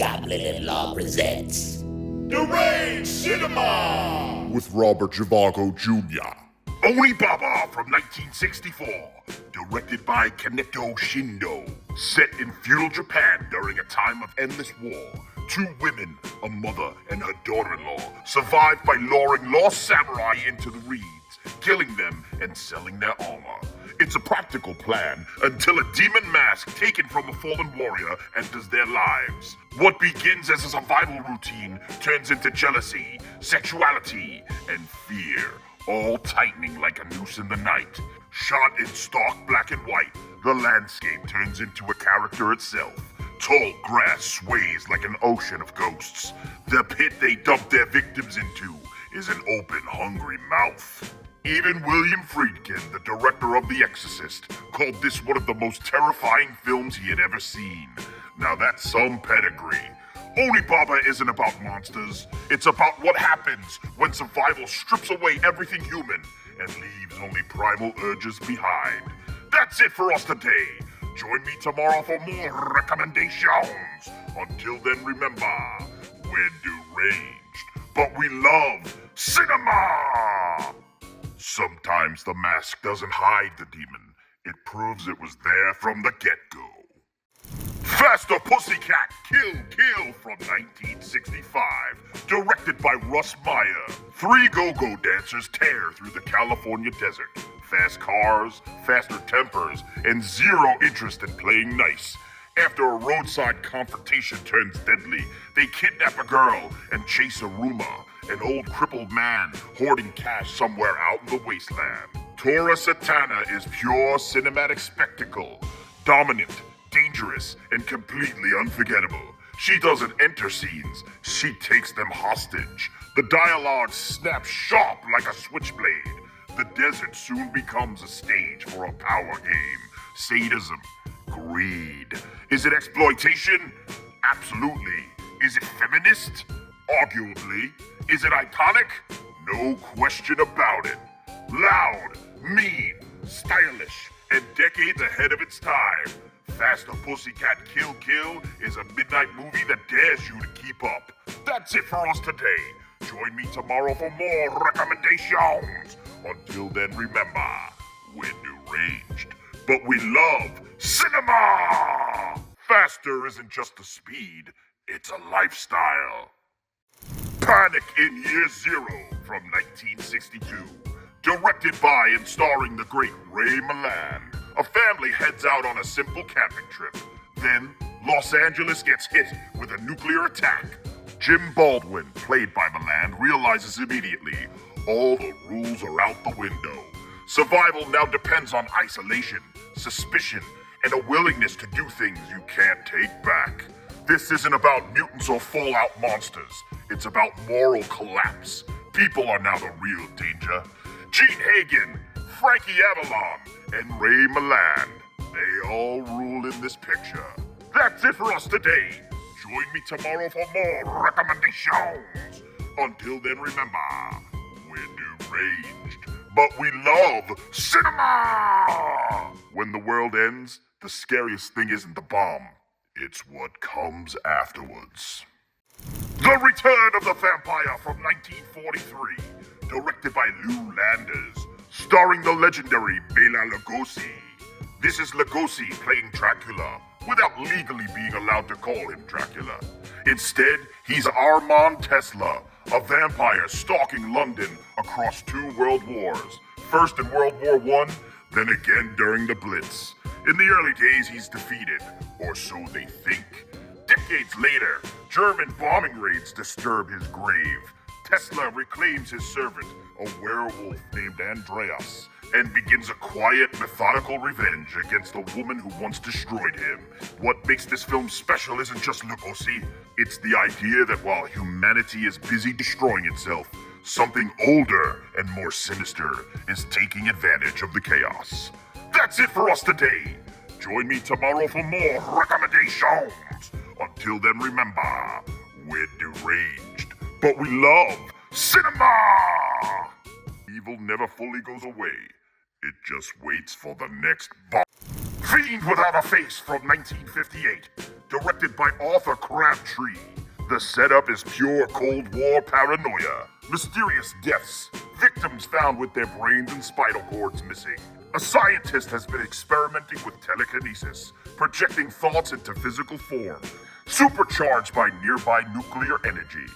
Goblin-In-Law presents Deranged Cinema! With Robert Zhivago Jr. Onibaba from 1964, directed by Kaneto Shindo. Set in feudal Japan during a time of endless war, two women, a mother and her daughter-in-law, survived by luring lost samurai into the reeds, killing them and selling their armor. It's a practical plan until a demon mask taken from a fallen warrior enters their lives. What begins as a survival routine turns into jealousy, sexuality, and fear, all tightening like a noose in the night. Shot in stark black and white, the landscape turns into a character itself. Tall grass sways like an ocean of ghosts. The pit they dump their victims into is an open, hungry mouth. Even William Friedkin, the director of The Exorcist, called this one of the most terrifying films he had ever seen. Now that's some pedigree. Onibaba isn't about monsters. It's about what happens when survival strips away everything human and leaves only primal urges behind. That's it for us today. Join me tomorrow for more recommendations. Until then, remember, we're deranged, but we love cinema! Sometimes the mask doesn't hide the demon. It proves it was there from the get-go. Faster Pussycat Kill from 1965, directed by Russ Meyer. Three go-go dancers tear through the California desert. Fast cars, faster tempers, and zero interest in playing nice. After a roadside confrontation turns deadly, they kidnap a girl and chase Aruma, an old crippled man hoarding cash somewhere out in the wasteland. Tora Satana is pure cinematic spectacle, dominant, dangerous, and completely unforgettable. She doesn't enter scenes, she takes them hostage. The dialogue snaps sharp like a switchblade. The desert soon becomes a stage for a power game. Sadism, greed. Is it exploitation? Absolutely. Is it feminist? Arguably. Is it iconic? No question about it. Loud, mean, stylish, and decades ahead of its time. Faster Pussycat Kill is a midnight movie that dares you to keep up. That's it for us today. Join me tomorrow for more recommendations. Until then, remember, we're deranged, but we love cinema! Faster isn't just a speed, it's a lifestyle. Panic in Year Zero from 1962. Directed by and starring the great Ray Milland. A family heads out on a simple camping trip. Then, Los Angeles gets hit with a nuclear attack. Jim Baldwin, played by Milland, realizes immediately all the rules are out the window. Survival now depends on isolation, suspicion, and a willingness to do things you can't take back. This isn't about mutants or fallout monsters. It's about moral collapse. People are now the real danger. Gene Hagen, Frankie Avalon, and Ray Milland. They all rule in this picture. That's it for us today. Join me tomorrow for more recommendations. Until then, remember, we're deranged, but we love cinema! When the world ends, the scariest thing isn't the bomb. It's what comes afterwards. The Return of the Vampire from 1943, directed by Lou Landers, starring the legendary Bela Lugosi. This is Lugosi playing Dracula, without legally being allowed to call him Dracula. Instead, he's Armand Tesla, a vampire stalking London across two world wars. First in World War I, then again during the Blitz. In the early days, he's defeated, or so they think. Decades later, German bombing raids disturb his grave. Tesla reclaims his servant, a werewolf named Andreas, and begins a quiet, methodical revenge against the woman who once destroyed him. What makes this film special isn't just Lugosi, it's the idea that while humanity is busy destroying itself, something older and more sinister is taking advantage of the chaos. That's it for us today. Join me tomorrow for more recommendations. Until then, remember, we're deranged, but we love cinema! Evil never fully goes away. It just waits for the next bomb. Fiend Without a Face from 1958. directed by Arthur Crabtree. The setup is pure Cold War paranoia. Mysterious deaths, victims found with their brains and spinal cords missing. A scientist has been experimenting with telekinesis, projecting thoughts into physical form, supercharged by nearby nuclear energy.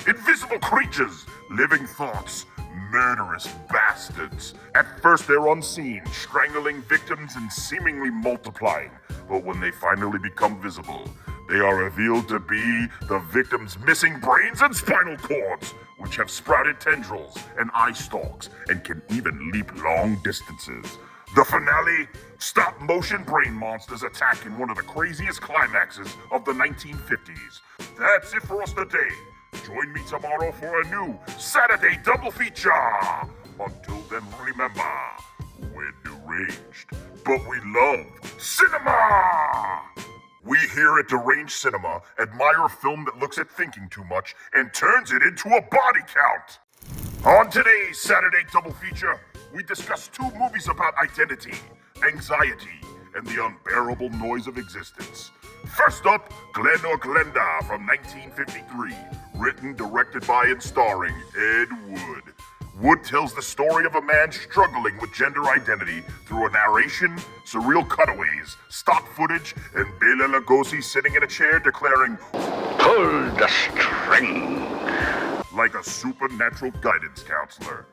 Invisible creatures, living thoughts, murderous bastards. At first they're unseen, strangling victims and seemingly multiplying. But when they finally become visible, they are revealed to be the victim's missing brains and spinal cords, which have sprouted tendrils and eye stalks and can even leap long distances. The finale, stop-motion brain monsters attack in one of the craziest climaxes of the 1950s. That's it for us today. Join me tomorrow for a new Saturday double feature. Until then, remember, we're deranged, but we love cinema! We here at Deranged Cinema admire a film that looks at thinking too much and turns it into a body count. On today's Saturday double feature, we discuss two movies about identity, anxiety, and the unbearable noise of existence. First up, Glen or Glenda from 1953, written, directed by, and starring Ed Wood. Wood tells the story of a man struggling with gender identity through a narration, surreal cutaways, stock footage, and Bela Lugosi sitting in a chair declaring, "Pull the string," like a supernatural guidance counselor.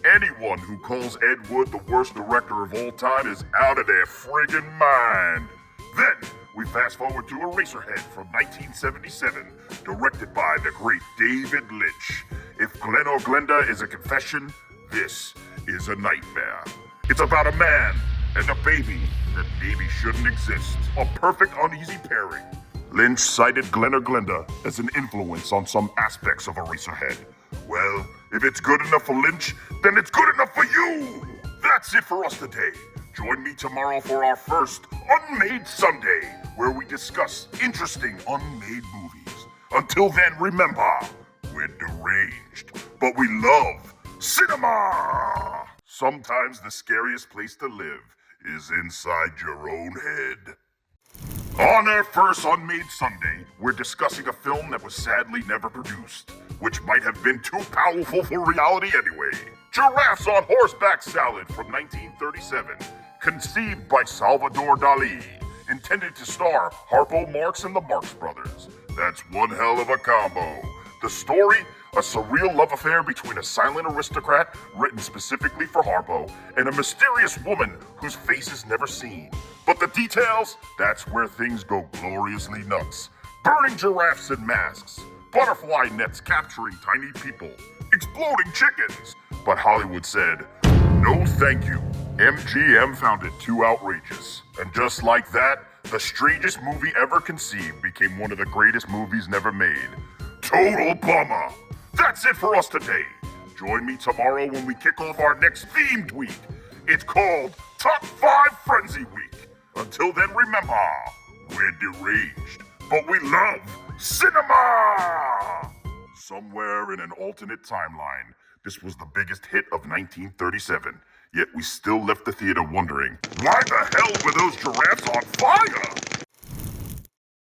Anyone who calls Ed Wood the worst director of all time is out of their friggin' mind. Then, we fast forward to Eraserhead from 1977, directed by the great David Lynch. If Glen or Glenda is a confession, this is a nightmare. It's about a man and a baby that maybe shouldn't exist. A perfect uneasy pairing. Lynch cited Glen or Glenda as an influence on some aspects of Eraserhead. Well, if it's good enough for Lynch, then it's good enough for you! That's it for us today. Join me tomorrow for our first Unmade Sunday, where we discuss interesting unmade movies. Until then, remember, we're deranged, but we love cinema! Sometimes the scariest place to live is inside your own head. On our first Unmade Sunday, we're discussing a film that was sadly never produced, which might have been too powerful for reality anyway. Giraffes on Horseback Salad from 1937, conceived by Salvador Dali, intended to star Harpo Marx and the Marx Brothers. That's one hell of a combo. The story, a surreal love affair between a silent aristocrat written specifically for Harpo and a mysterious woman whose face is never seen. But the details, that's where things go gloriously nuts. Burning giraffes in masks, butterfly nets capturing tiny people, exploding chickens. But Hollywood said, no thank you. MGM found it too outrageous. And just like that, the strangest movie ever conceived became one of the greatest movies never made. Total bummer. That's it for us today. Join me tomorrow when we kick off our next themed week. It's called Top 5 Frenzy Week. Until then, remember, we're deranged, but we love cinema! Somewhere in an alternate timeline, this was the biggest hit of 1937, yet we still left the theater wondering, why the hell were those giraffes on fire?